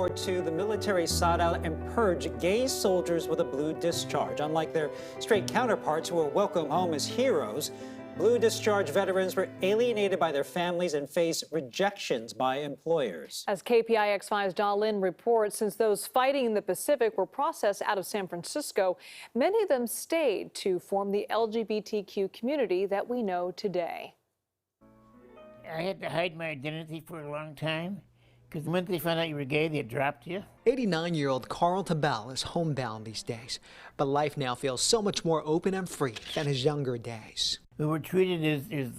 War II, the military sought out and purged gay soldiers with a blue discharge. Unlike their straight counterparts who were welcomed home as heroes, blue discharge veterans were alienated by their families and faced rejections by employers. As KPIX5's Dawn Lin reports, since those fighting in the Pacific were processed out of San Francisco, many of them stayed to form the LGBTQ community that we know today. I had to hide my identity for a long time, because the minute they found out you were gay, they dropped you. 89-year-old Carl Tabell is homebound these days, but life now feels so much more open and free than his younger days. We were treated as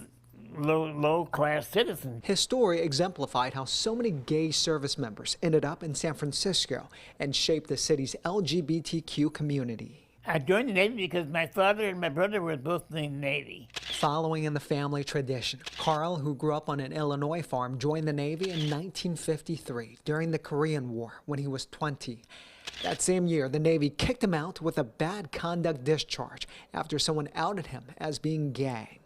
low-class citizens. His story exemplified how so many gay service members ended up in San Francisco and shaped the city's LGBTQ community. I joined the Navy because my father and my brother were both in the Navy. Following in the family tradition, Carl, who grew up on an Illinois farm, joined the Navy in 1953 during the Korean War when he was 20. That same year, the Navy kicked him out with a bad conduct discharge after someone outed him as being gay.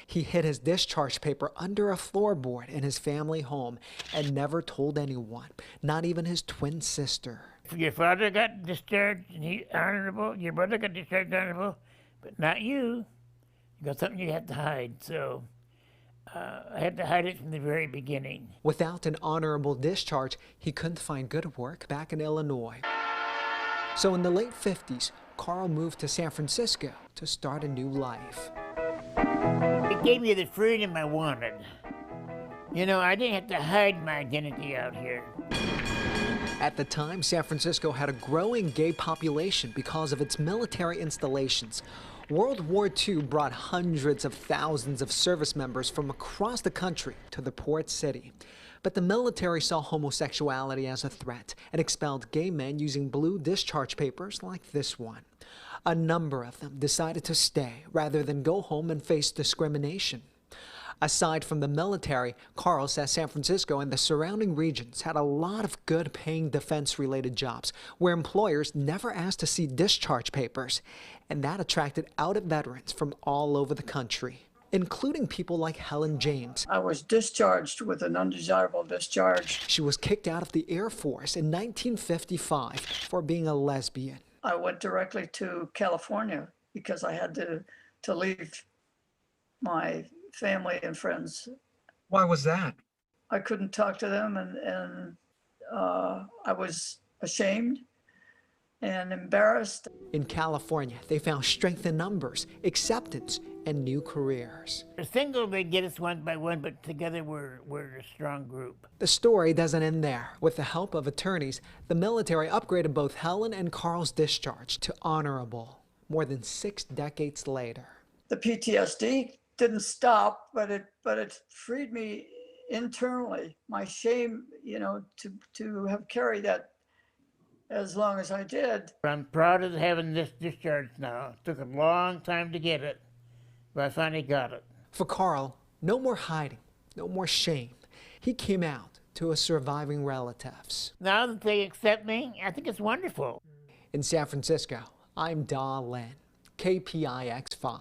He hid his discharge paper under a floorboard in his family home and never told anyone, not even his twin sister. Your father got discharged and he's honorable, your brother got discharged honorable, but not you. You got something you have to hide, so I had to hide it from the very beginning. Without an honorable discharge, he couldn't find good work back in Illinois. So in the late 50s, Carl moved to San Francisco to start a new life. It gave me the freedom I wanted. You know, I didn't have to hide my identity out here. At the time, San Francisco had a growing gay population because of its military installations. World War II brought hundreds of thousands of service members from across the country to the port city. But the military saw homosexuality as a threat and expelled gay men using blue discharge papers like this one. A number of them decided to stay rather than go home and face discrimination. Aside from the military, Carl says San Francisco and the surrounding regions had a lot of good-paying defense-related jobs where employers never asked to see discharge papers, and that attracted out-of veterans from all over the country, including people like Helen James. I was discharged with an undesirable discharge. She was kicked out of the Air Force in 1955 for being a lesbian. I went directly to California because I had to leave my family and friends. Why was that? I couldn't talk to them, and I was ashamed and embarrassed. In California, they found strength in numbers, acceptance, and new careers. A single, they get us one by one, but together we're a strong group. The story doesn't end there. With the help of attorneys, the military upgraded both Helen and Carl's discharge to honorable more than 6 decades later. The PTSD didn't stop, but it freed me internally. My shame, you know, to have carried that as long as I did. I'm proud of having this discharge now. It took a long time to get it, but I finally got it. For Carl, no more hiding, no more shame. He came out to his surviving relatives. Now that they accept me, I think it's wonderful. In San Francisco, I'm Dawn Lin, KPIX5.